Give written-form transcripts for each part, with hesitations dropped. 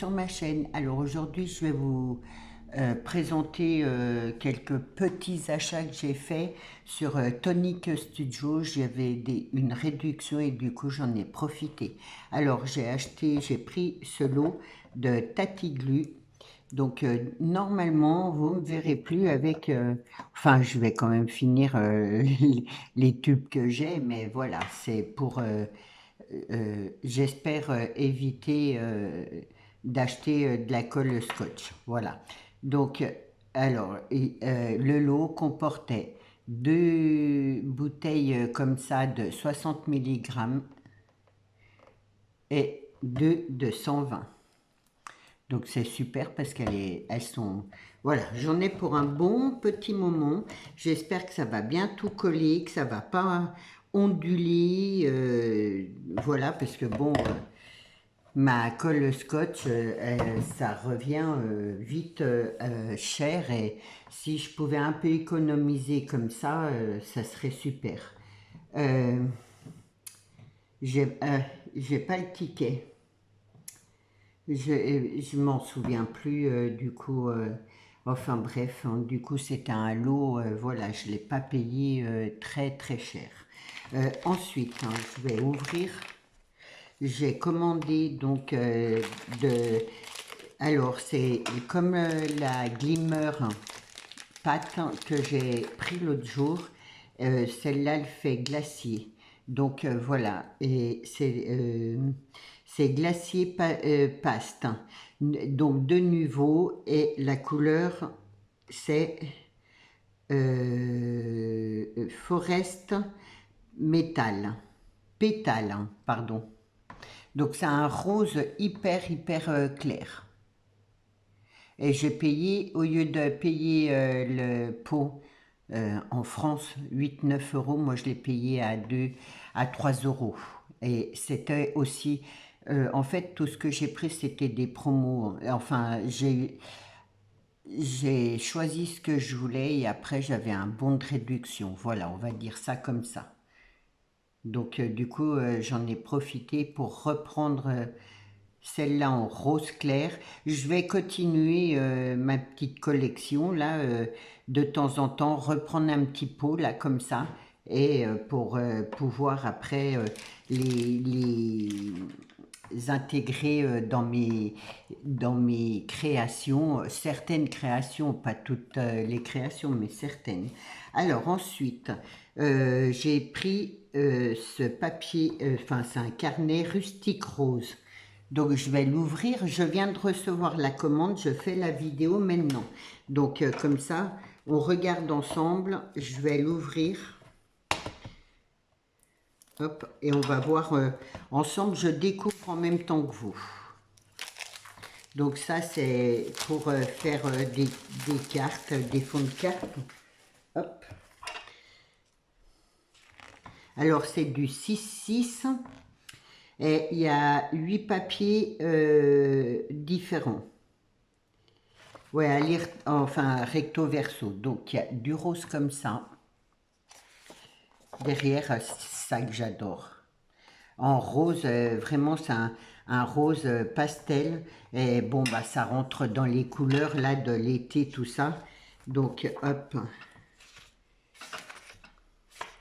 sur ma chaîne. Alors aujourd'hui, je vais vous présenter quelques petits achats que j'ai fait sur Tonic Studio. J'avais une réduction et du coup j'en ai profité. Alors j'ai pris ce lot de Tatiglu. Donc normalement, vous ne me verrez plus avec... enfin, je vais quand même finir les tubes que j'ai, mais voilà, c'est pour... j'espère éviter d'acheter de la colle scotch. Voilà. Donc, le lot comportait deux bouteilles comme ça de 60 mg et deux de 120. Donc c'est super parce elles sont... Voilà, j'en ai pour un bon petit moment. J'espère que ça va bien tout coller, que ça va pas onduler. Voilà, parce que bon, ma colle scotch, ça revient vite cher. Et si je pouvais un peu économiser comme ça serait super. Euh, j'ai pas le ticket. Je m'en souviens plus du coup, enfin bref, hein, du coup c'était un lot, voilà, je ne l'ai pas payé très très cher. Ensuite, hein, je vais ouvrir, j'ai commandé donc alors c'est comme la Glimmer pâte que j'ai pris l'autre jour, celle-là elle fait glacier. Donc voilà, et c'est glacier paste. Donc de nouveau, et la couleur c'est forest métal, pétale, hein, pardon. Donc c'est un rose hyper clair. Et j'ai payé, au lieu de payer le pot en France, 8-9 euros, moi je l'ai payé à 3 euros. Et c'était aussi, en fait, tout ce que j'ai pris, c'était des promos. Enfin, j'ai choisi ce que je voulais et après j'avais un bon de réduction. Voilà, on va dire ça comme ça. Donc du coup, j'en ai profité pour reprendre celle-là en rose clair. Je vais continuer ma petite collection là, de temps en temps, reprendre un petit pot là comme ça, et pour pouvoir après les intégrer dans mes créations, certaines créations, pas toutes les créations, mais certaines. Alors ensuite, j'ai pris ce papier, enfin c'est un carnet rustique rose. Donc je vais l'ouvrir, je viens de recevoir la commande, je fais la vidéo maintenant. Donc comme ça, on regarde ensemble, je vais l'ouvrir. Hop, et on va voir ensemble, je découvre en même temps que vous. Donc ça c'est pour faire des cartes, des fonds de cartes. Hop. Alors c'est du 6-6 et il y a 8 papiers différents. Ouais, à lire, enfin recto verso. Donc il y a du rose comme ça. Derrière, c'est ça que j'adore. En rose, vraiment c'est un rose pastel. Et bon, bah ça rentre dans les couleurs là de l'été, tout ça. Donc hop.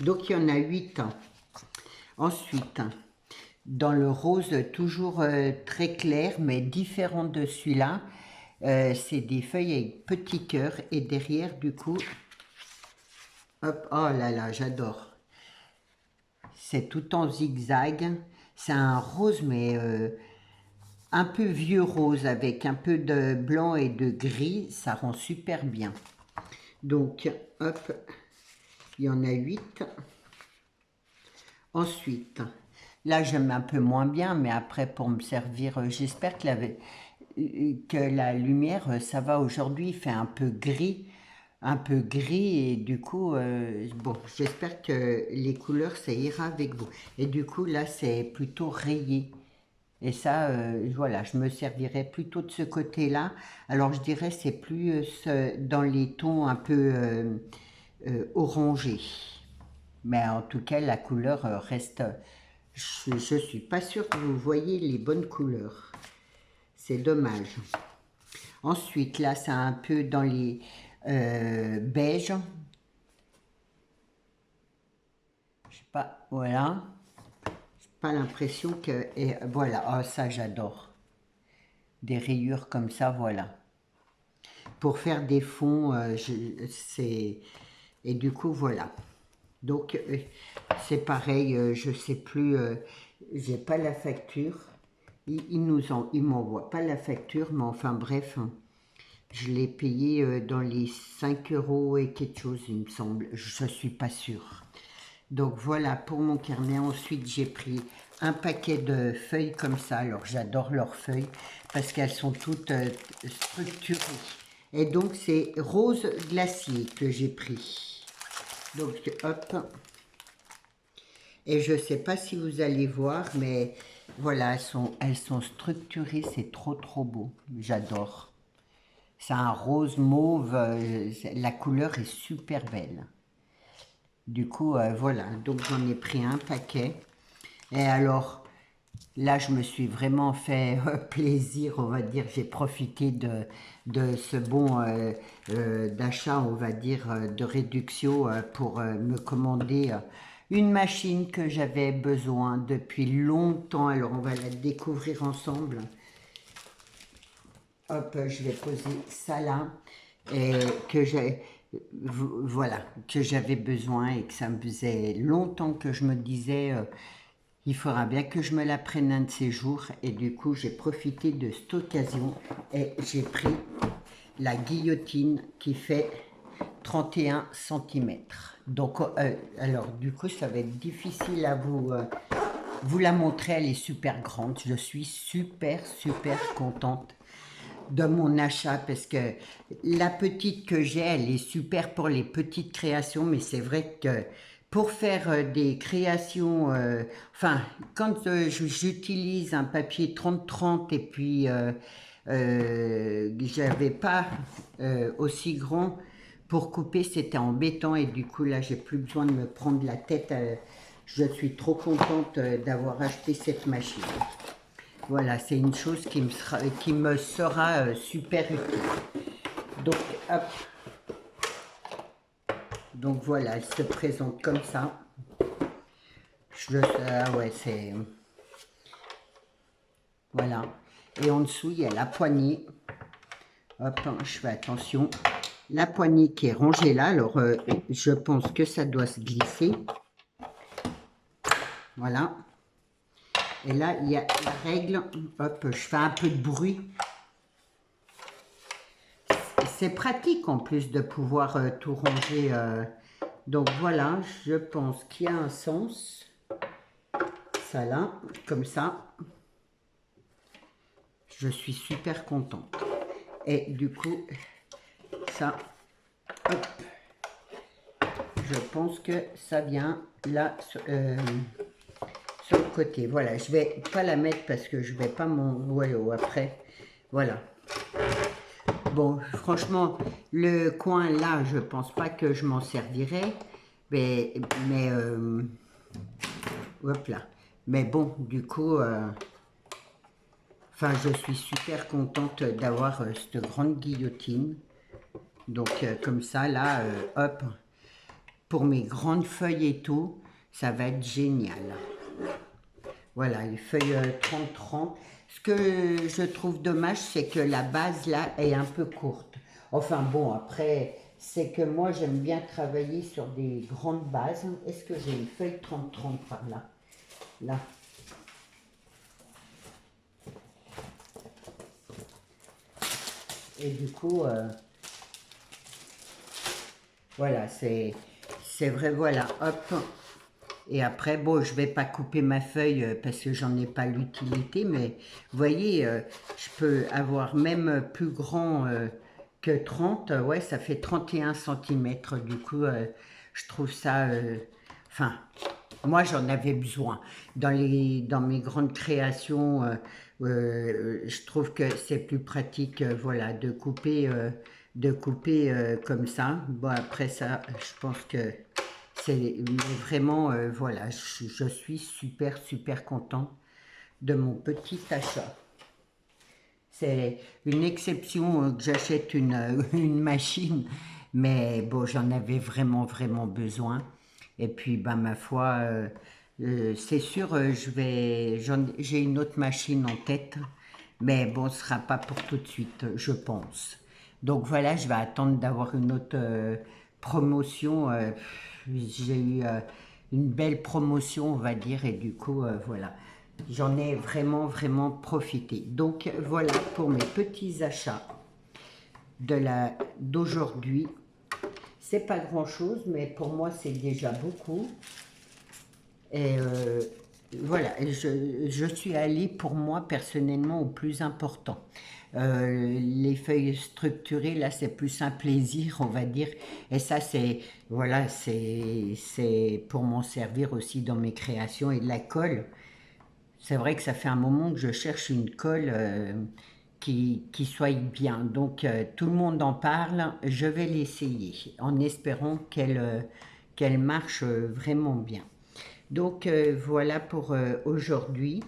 Donc il y en a 8. Ensuite, dans le rose toujours très clair, mais différent de celui-là, c'est des feuilles avec petits cœurs. Et derrière, du coup, hop, oh là là, j'adore. C'est tout en zigzag. C'est un rose, mais un peu vieux rose avec un peu de blanc et de gris. Ça rend super bien. Donc, hop, il y en a 8. Ensuite, là, j'aime un peu moins bien, mais après, pour me servir, j'espère que la lumière, ça va aujourd'hui, il fait un peu gris, et du coup, bon, j'espère que les couleurs, ça ira avec vous. Et du coup, là, c'est plutôt rayé. Et ça, voilà, je me servirais plutôt de ce côté-là. Alors, je dirais, c'est plus dans les tons un peu orangés. Mais en tout cas, la couleur reste... Je ne suis pas sûre que vous voyez les bonnes couleurs. c'est dommage. Ensuite, là, c'est un peu dans les beiges. Je sais pas, voilà. J'ai pas l'impression que... Et voilà, oh, ça j'adore. Des rayures comme ça, voilà. Pour faire des fonds, c'est... Et du coup, voilà. Donc, c'est pareil, je sais plus, j'ai pas la facture. Ils m'envoient pas la facture, mais enfin bref, je l'ai payé dans les 5 euros et quelque chose, il me semble. Je suis pas sûre. Donc voilà pour mon carnet. Ensuite, j'ai pris un paquet de feuilles comme ça. Alors, j'adore leurs feuilles parce qu'elles sont toutes structurées. Et donc, c'est rose glacier que j'ai pris. Donc, hop. Et je ne sais pas si vous allez voir, mais voilà, elles sont structurées. C'est trop, trop beau. J'adore. C'est un rose mauve. La couleur est super belle. Du coup, voilà. Donc, j'en ai pris un paquet. Et alors, là, je me suis vraiment fait plaisir, on va dire. J'ai profité de ce bon d'achat, on va dire, de réduction pour me commander une machine que j'avais besoin depuis longtemps. Alors, on va la découvrir ensemble. Hop, je vais poser ça là. Et que j'ai... Voilà, que j'avais besoin et que ça me faisait longtemps que je me disais... il faudra bien que je me la prenne un de ces jours. Et du coup, j'ai profité de cette occasion et j'ai pris la guillotine qui fait 31 cm. Donc, alors, du coup, ça va être difficile à vous la montrer. Elle est super grande. Je suis super, super contente de mon achat parce que la petite que j'ai, elle est super pour les petites créations, mais c'est vrai que pour faire des créations, enfin, quand j'utilise un papier 30-30 et puis j'avais pas aussi grand pour couper, c'était embêtant et du coup là, j'ai plus besoin de me prendre la tête. Je suis trop contente d'avoir acheté cette machine. Voilà, c'est une chose qui me sera super utile. Donc, hop. Donc voilà, elle se présente comme ça. Ah ouais, c'est... Voilà. Et en dessous, il y a la poignée. Hop, je fais attention. La poignée qui est rangée là. Alors, je pense que ça doit se glisser. Voilà. Et là, il y a la règle. Hop, je fais un peu de bruit. C'est pratique en plus de pouvoir tout ranger. Donc voilà, je pense qu'il y a un sens. Ça là, comme ça. Je suis super contente. Et du coup, ça, hop, je pense que ça vient là sur le côté. Voilà, je vais pas la mettre parce que je vais pas mon noyau après. Voilà. Bon, franchement, le coin là, je pense pas que je m'en servirai. Mais hop là. Mais bon, du coup, enfin, je suis super contente d'avoir cette grande guillotine. Donc, comme ça, là, hop, pour mes grandes feuilles et tout, ça va être génial. Voilà, les feuilles 30-30. Ce que je trouve dommage, c'est que la base, là, est un peu courte. Enfin, bon, après, c'est que moi, j'aime bien travailler sur des grandes bases. Est-ce que j'ai une feuille 30-30 par là? Là. Et du coup, voilà, c'est vrai, voilà, hop. Et après, bon, je vais pas couper ma feuille parce que j'en ai pas l'utilité, mais vous voyez, je peux avoir même plus grand que 30, ouais, ça fait 31 cm. Du coup, je trouve ça, enfin, moi j'en avais besoin. Dans mes grandes créations, je trouve que c'est plus pratique, voilà, de couper comme ça. Bon, après ça, je pense que c'est vraiment, voilà, je suis super, super content de mon petit achat. C'est une exception que j'achète une machine, mais bon, j'en avais vraiment, vraiment besoin. Et puis, ben, ma foi, c'est sûr, j'ai une autre machine en tête, mais bon, ce sera pas pour tout de suite, je pense. Donc voilà, je vais attendre d'avoir une autre promotion. J'ai eu une belle promotion, on va dire, et du coup, voilà. J'en ai vraiment, vraiment profité. Donc voilà pour mes petits achats d'aujourd'hui. C'est pas grand-chose, mais pour moi, c'est déjà beaucoup. Et voilà, je suis allée pour moi personnellement au plus important. Les feuilles structurées, là, c'est plus un plaisir, on va dire. Et ça, voilà, c'est pour m'en servir aussi dans mes créations et de la colle. C'est vrai que ça fait un moment que je cherche une colle qui soit bien. Donc, tout le monde en parle. Je vais l'essayer en espérant qu'elle marche vraiment bien. Donc, voilà pour aujourd'hui.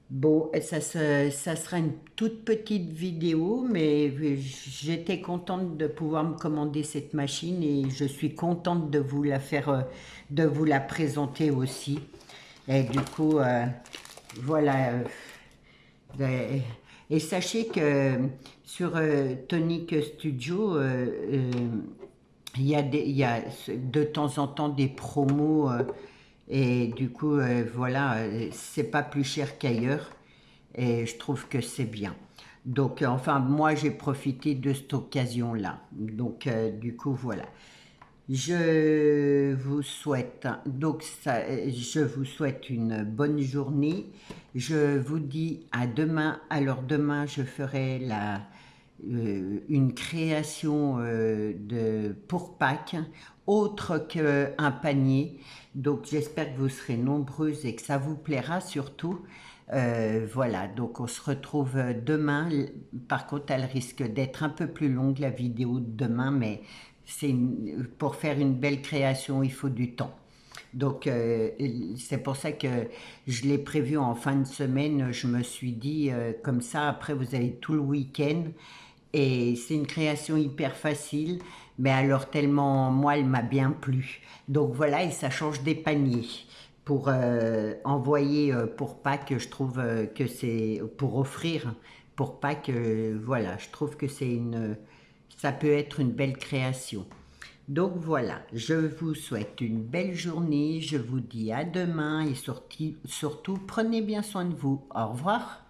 Bon, ça sera une toute petite vidéo, mais j'étais contente de pouvoir me commander cette machine et je suis contente de vous la faire, de vous la présenter aussi. Et du coup, voilà. Ben, et sachez que sur Tonic Studio, il y a de temps en temps des promos et du coup, voilà, c'est pas plus cher qu'ailleurs et je trouve que c'est bien. Donc, enfin, moi, j'ai profité de cette occasion-là. Donc, du coup, voilà. Je vous souhaite je vous souhaite une bonne journée. Je vous dis à demain. Alors demain, je ferai une création pour Pâques, autre qu'un panier. Donc j'espère que vous serez nombreuses et que ça vous plaira surtout. Voilà, donc on se retrouve demain. Par contre, elle risque d'être un peu plus longue la vidéo de demain, mais pour faire une belle création, il faut du temps. Donc, c'est pour ça que je l'ai prévu en fin de semaine. Je me suis dit, comme ça, après, vous avez tout le week-end. Et c'est une création hyper facile, mais alors tellement, moi, elle m'a bien plu. Donc voilà, et ça change des paniers. Pour envoyer pour Pâques, je trouve que c'est, pour offrir pour Pâques, voilà, je trouve que ça peut être une belle création. Donc voilà, je vous souhaite une belle journée, je vous dis à demain et surtout prenez bien soin de vous. Au revoir.